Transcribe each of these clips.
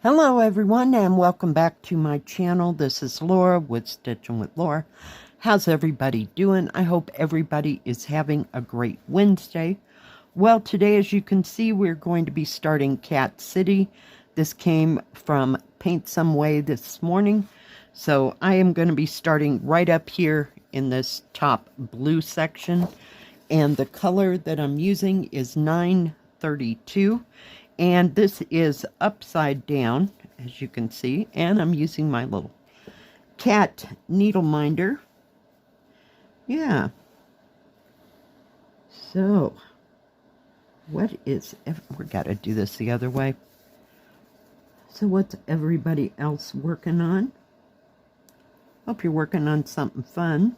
Hello everyone and welcome back to my channel. This is Laura with Stitchin with Laura. How's everybody doing? I hope everybody is having a great Wednesday. Well, today as you can see we're going to be starting Cat City. This came from PaintSomeWay this morning. So I am going to be starting right up here in this top blue section. And the color that I'm using is 932. And this is upside down, as you can see, and I'm using my little cat needle minder. Yeah. So, we gotta do this the other way. So what's everybody else working on? Hope you're working on something fun.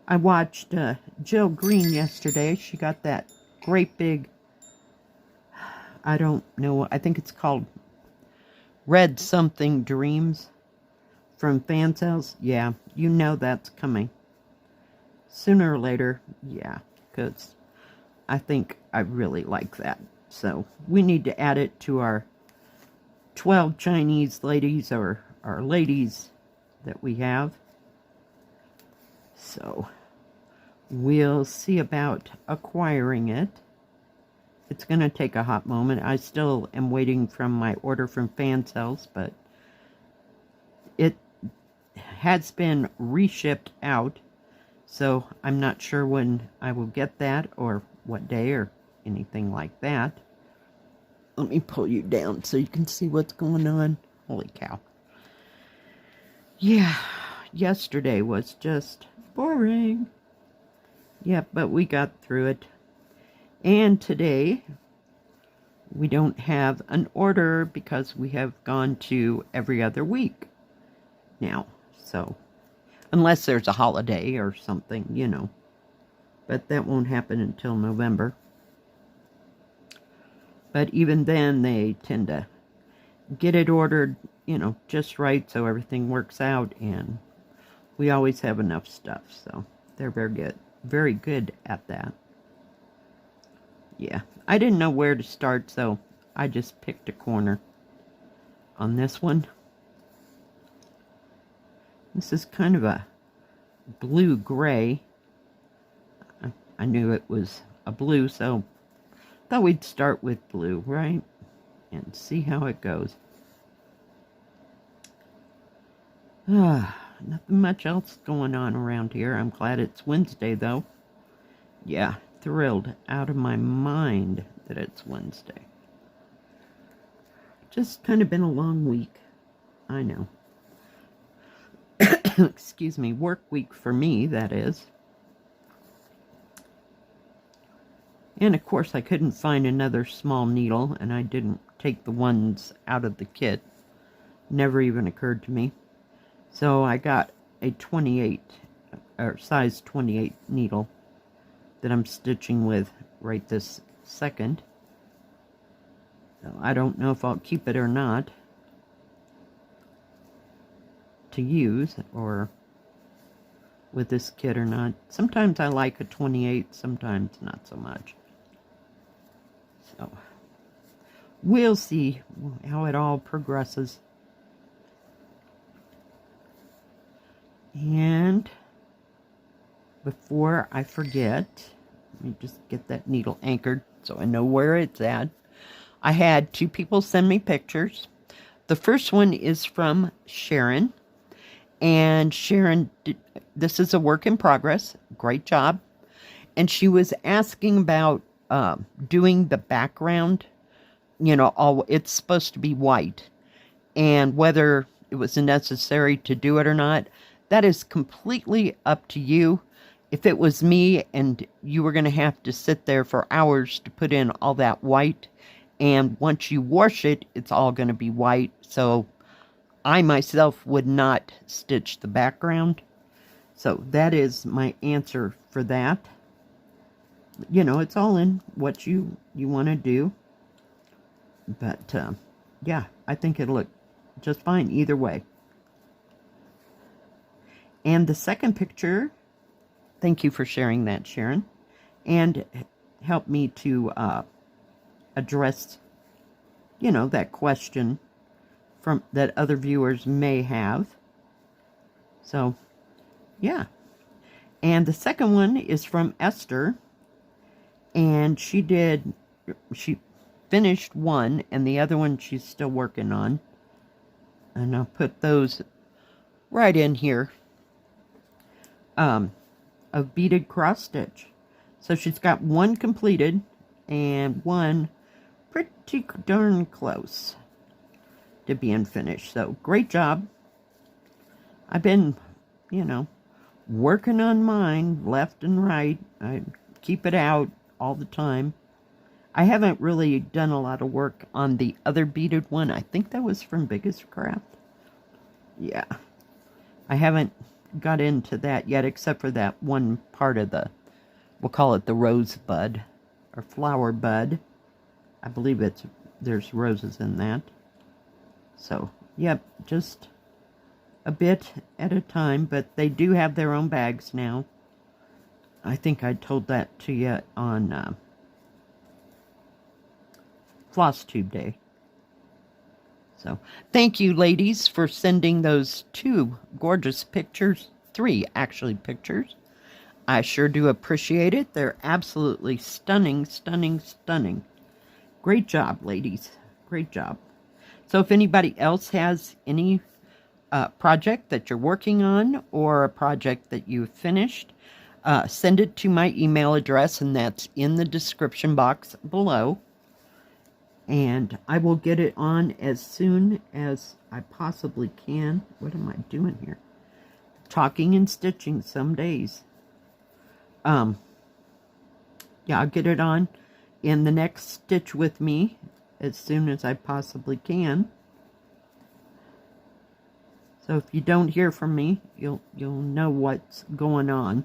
I watched Jill Green yesterday. She got that great big, I don't know, I think it's called Red Something Dreams from Fan Sales. Yeah, you know that's coming. Sooner or later, yeah, because I think I really like that. So we need to add it to our 12 Chinese ladies or our ladies that we have. So we'll see about acquiring it. It's going to take a hot moment. I still am waiting from my order from Fan Sales, but it has been reshipped out, so I'm not sure when I will get that or what day or anything like that. Let me pull you down so you can see what's going on. Holy cow. Yeah, yesterday was just boring. Yeah, but we got through it. And today, we don't have an order because we have gone to every other week now. So, unless there's a holiday or something, you know. But that won't happen until November. But even then, they tend to get it ordered, you know, just right so everything works out. And we always have enough stuff. So, they're very good at that. Yeah, I didn't know where to start, so I just picked a corner on this one. This is kind of a blue-gray. I knew it was a blue, so thought we'd start with blue, right? And see how it goes. Nothing much else going on around here. I'm glad it's Wednesday, though. Yeah. Thrilled out of my mind that it's Wednesday. Just kind of been a long week. I know. Excuse me, work week for me, that is. And of course I couldn't find another small needle, and I didn't take the ones out of the kit. Never even occurred to me. So I got a 28, or size 28 needle that I'm stitching with right this second. So I don't know if I'll keep it or not to use or with this kit or not. Sometimes I like a 28, sometimes not so much. So we'll see how it all progresses. And before I forget, let me just get that needle anchored so I know where it's at. I had two people send me pictures. The first one is from Sharon. And Sharon, this is a work in progress. Great job. And she was asking about doing the background. You know, it's supposed to be white. And whether it was necessary to do it or not, that is completely up to you. If it was me and you were going to have to sit there for hours to put in all that white, and once you wash it, it's all going to be white. So I myself would not stitch the background. So that is my answer for that. You know, it's all in what you want to do. But yeah, I think it'll look just fine either way. And the second picture, thank you for sharing that, Sharon, and help me to address, you know, that question from that other viewers may have. So, yeah. And the second one is from Esther, and she finished one, and the other one she's still working on. And I'll put those right in here. Of beaded cross stitch. So she's got one completed and one pretty darn close to being finished. So great job. I've been, working on mine left and right. I keep it out all the time. I haven't really done a lot of work on the other beaded one. I think that was from Biggest Craft. Yeah. I haven't got into that yet, except for that one part of we'll call it the rosebud or flower bud. I believe there's roses in that. So, yep, just a bit at a time, but they do have their own bags now. I think I told that to you on Floss Tube Day. So, thank you, ladies, for sending those 2 gorgeous pictures. 3, actually, pictures. I sure do appreciate it. They're absolutely stunning, stunning, stunning. Great job, ladies. Great job. So, if anybody else has any project that you're working on or a project that you've finished, send it to my email address, and that's in the description box below. And I will get it on as soon as I possibly can. What am I doing here? Talking and stitching some days. Yeah, I'll get it on in the next Stitch With Me as soon as I possibly can. So if you don't hear from me, you'll know what's going on.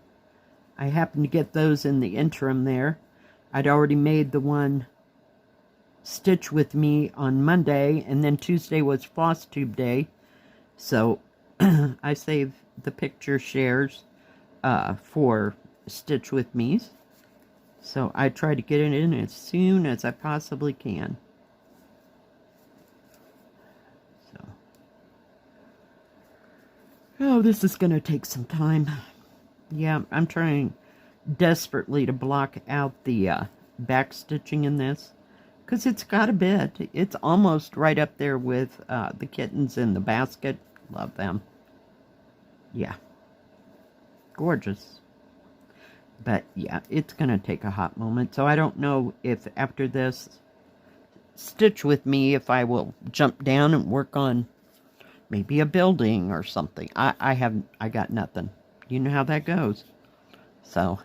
I happened to get those in the interim there. I'd already made the one Stitch With Me on Monday, and then Tuesday was Floss Tube Day, so I saved the picture shares for Stitch With Me's. So I try to get it in as soon as I possibly can. So, oh, this is going to take some time. Yeah, I'm trying desperately to block out the back stitching in this, because it's got a bit. It's almost right up there with the kittens in the basket. Love them. Yeah. Gorgeous. But yeah, it's going to take a hot moment. So I don't know if after this Stitch With Me, if I will jump down and work on maybe a building or something. I got nothing. You know how that goes. So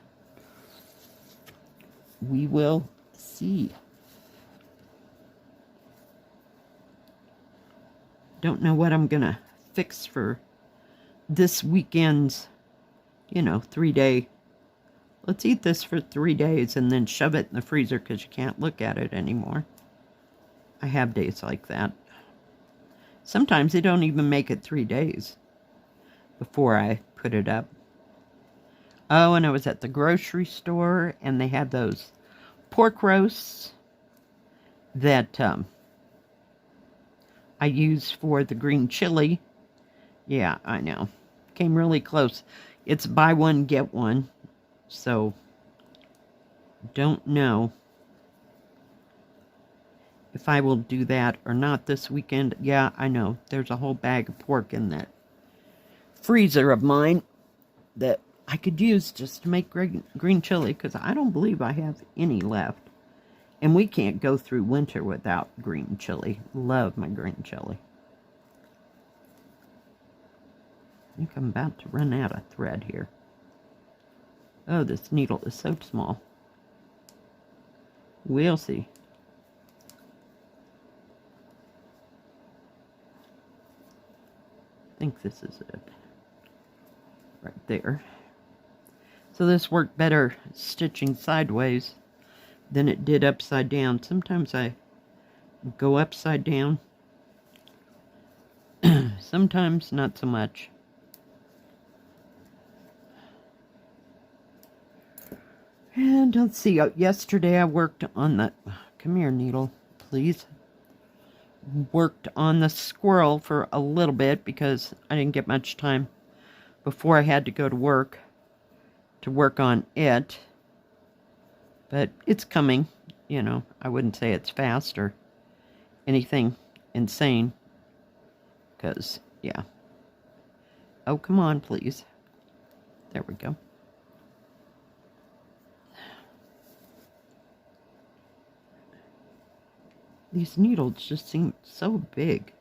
we will see. Don't know what I'm going to fix for this weekend's, 3-day. Let's eat this for 3 days and then shove it in the freezer because you can't look at it anymore. I have days like that. Sometimes they don't even make it 3 days before I put it up. Oh, and I was at the grocery store, and they had those pork roasts that I use for the green chili. Yeah, I know. Came really close. It's buy one, get one. So, don't know if I will do that or not this weekend. Yeah, I know. There's a whole bag of pork in that freezer of mine that I could use just to make green chili, because I don't believe I have any left. And we can't go through winter without green chili. Love my green chili. I think I'm about to run out of thread here. Oh, this needle is so small. We'll see. I think this is it. Right there. So this worked better stitching sideways than it did upside down. Sometimes I go upside down. Sometimes not so much. And let's see, yesterday I worked on that, come here needle, please. worked on the squirrel for a little bit because I didn't get much time before I had to go to work on it. But it's coming, you know. I wouldn't say it's fast or anything insane. Because, yeah. Oh, come on, please. There we go. These needles just seem so big.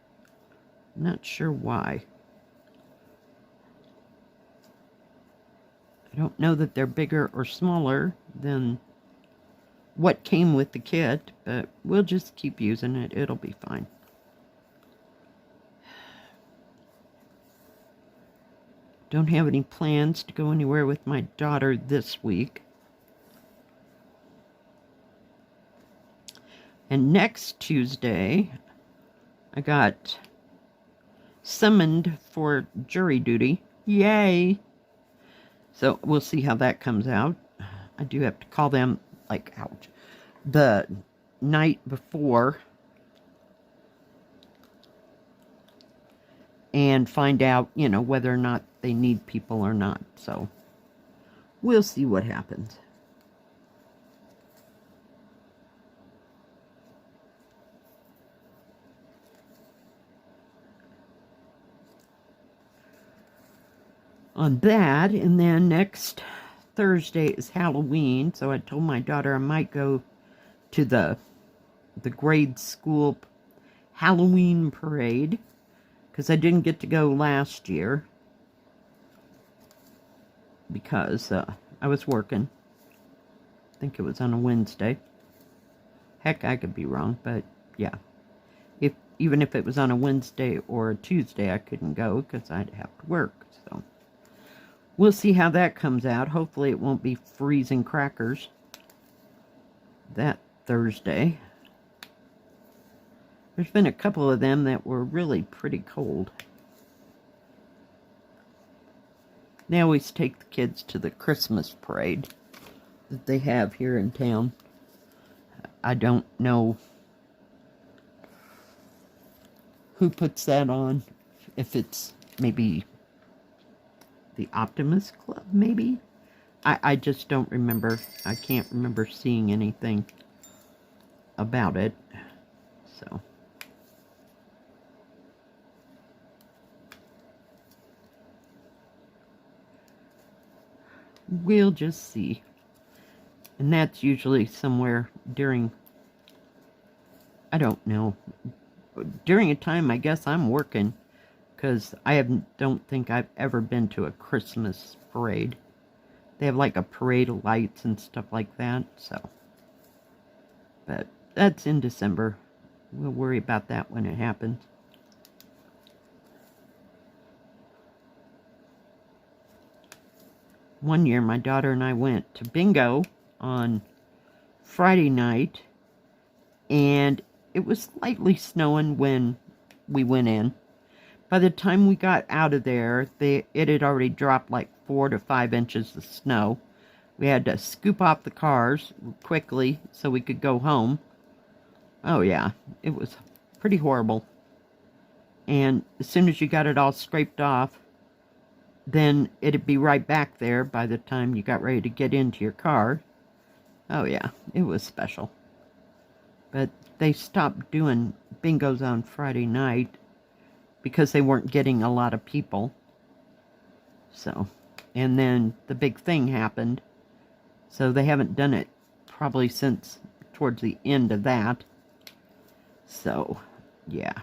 I'm not sure why. I don't know that they're bigger or smaller than what came with the kit, but we'll just keep using it. It'll be fine. Don't have any plans to go anywhere with my daughter this week. And next Tuesday, I got summoned for jury duty. Yay! So we'll see how that comes out. I do have to call them, like, ouch, the night before and find out, you know, whether or not they need people or not. So we'll see what happens. On that, and then next Thursday is Halloween, so I told my daughter I might go to the grade school Halloween parade, because I didn't get to go last year because I was working. I think it was on a Wednesday. Heck, I could be wrong, but yeah. Even if it was on a Wednesday or a Tuesday, I couldn't go because I'd have to work, so we'll see how that comes out. Hopefully it won't be freezing crackers that Thursday. There's been a couple of them that were really pretty cold. They always take the kids to the Christmas parade that they have here in town. I don't know who puts that on. If it's maybe the Optimist Club, maybe? I just don't remember. I can't remember seeing anything about it. So we'll just see. And that's usually somewhere during, I don't know, during a time I guess I'm working, because don't think I've ever been to a Christmas parade. They have like a parade of lights and stuff like that, so. But that's in December. We'll worry about that when it happens. One year, my daughter and I went to bingo on Friday night, and it was slightly snowing when we went in. By the time we got out of there, it had already dropped like 4 to 5 inches of snow. We had to scoop off the cars quickly so we could go home. Oh yeah, it was pretty horrible. And as soon as you got it all scraped off, then it'd be right back there by the time you got ready to get into your car. Oh yeah, it was special. But they stopped doing bingos on Friday night because they weren't getting a lot of people. So, and then the big thing happened. So they haven't done it probably since towards the end of that. So, yeah.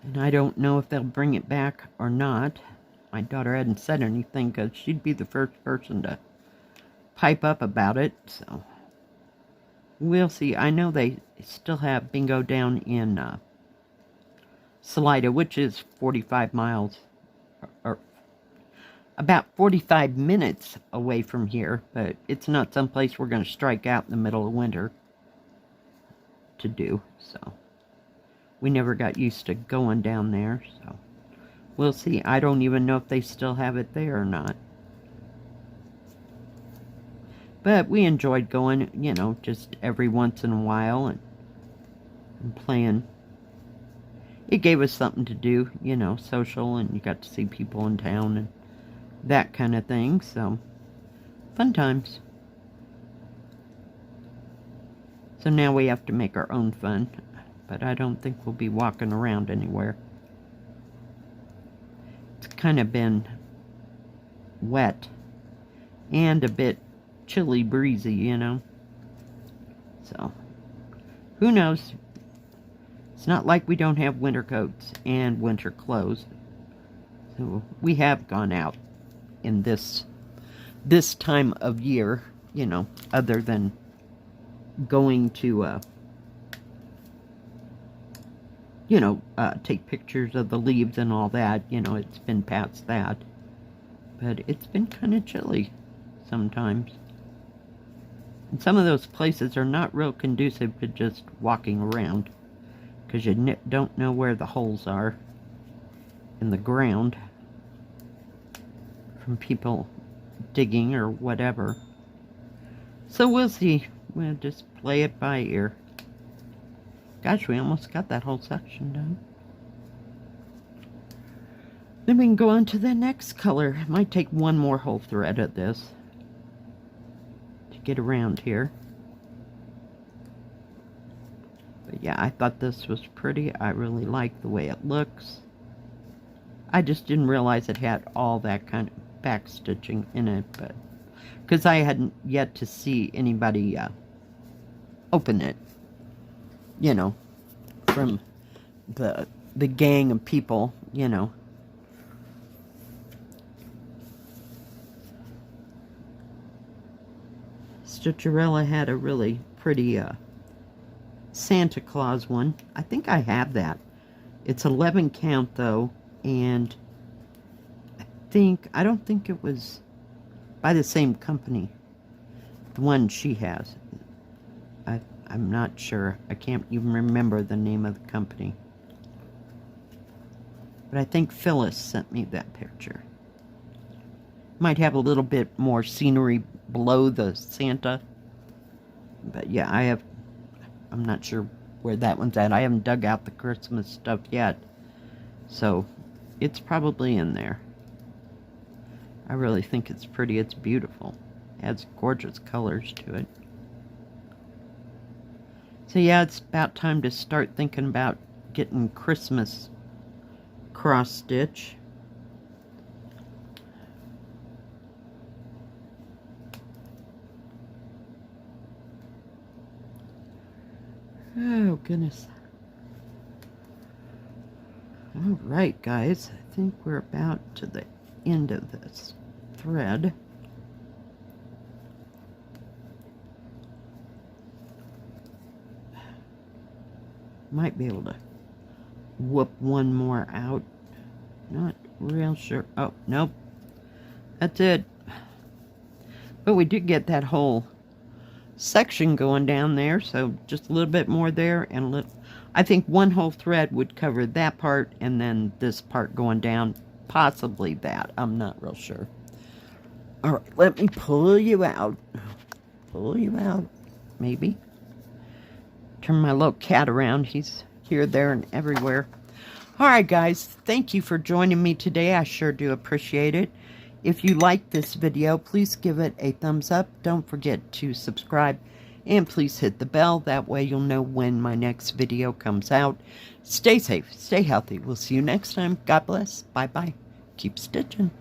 And I don't know if they'll bring it back or not. My daughter hadn't said anything because she'd be the first person to pipe up about it. So, we'll see. I know they still have bingo down in Salida, which is 45 miles, or about 45 minutes away from here, but it's not someplace we're going to strike out in the middle of winter to do, so we never got used to going down there, so we'll see. I don't even know if they still have it there or not. But we enjoyed going, you know, just every once in a while and playing. It gave us something to do, you know, social, and you got to see people in town and that kind of thing. So, fun times. So now we have to make our own fun, but I don't think we'll be walking around anywhere. It's kind of been wet and a bit chilly breezy, you know. So, who knows? It's not like we don't have winter coats and winter clothes. So we have gone out in this time of year, you know, other than going to, you know, take pictures of the leaves and all that. You know, it's been past that. But it's been kind of chilly sometimes. And some of those places are not real conducive to just walking around, because you don't know where the holes are in the ground from people digging or whatever. So we'll see. We'll just play it by ear. Gosh, we almost got that whole section done. Then we can go on to the next color. It might take one more whole thread of this to get around here. But yeah, I thought this was pretty. I really like the way it looks. I just didn't realize it had all that kind of back stitching in it, but because I hadn't yet to see anybody open it, you know, from the gang of people, you know. Stitcherella had a really pretty Santa Claus one. I think I have that. It's 11 count though, and I don't think it was by the same company, the one she has. I'm not sure. I can't even remember the name of the company. But I think Phyllis sent me that picture. Might have a little bit more scenery below the Santa. But yeah, I'm not sure where that one's at. I haven't dug out the Christmas stuff yet. So, it's probably in there. I really think it's pretty. It's beautiful. It adds gorgeous colors to it. So yeah, it's about time to start thinking about getting Christmas cross stitch. Oh, goodness. All right, guys. I think we're about to the end of this thread. Might be able to whoop one more out. Not real sure. Oh, nope. That's it. But we did get that whole section going down there, so just a little bit more there, and I think one whole thread would cover that part, and then this part going down, possibly that. I'm not real sure. All right, let me pull you out. Pull you out, maybe. Turn my little cat around. He's here, there, and everywhere. All right, guys, thank you for joining me today. I sure do appreciate it. If you like this video, please give it a thumbs up. Don't forget to subscribe, and please hit the bell. That way you'll know when my next video comes out. Stay safe, stay healthy. We'll see you next time. God bless. Bye-bye. Keep stitching.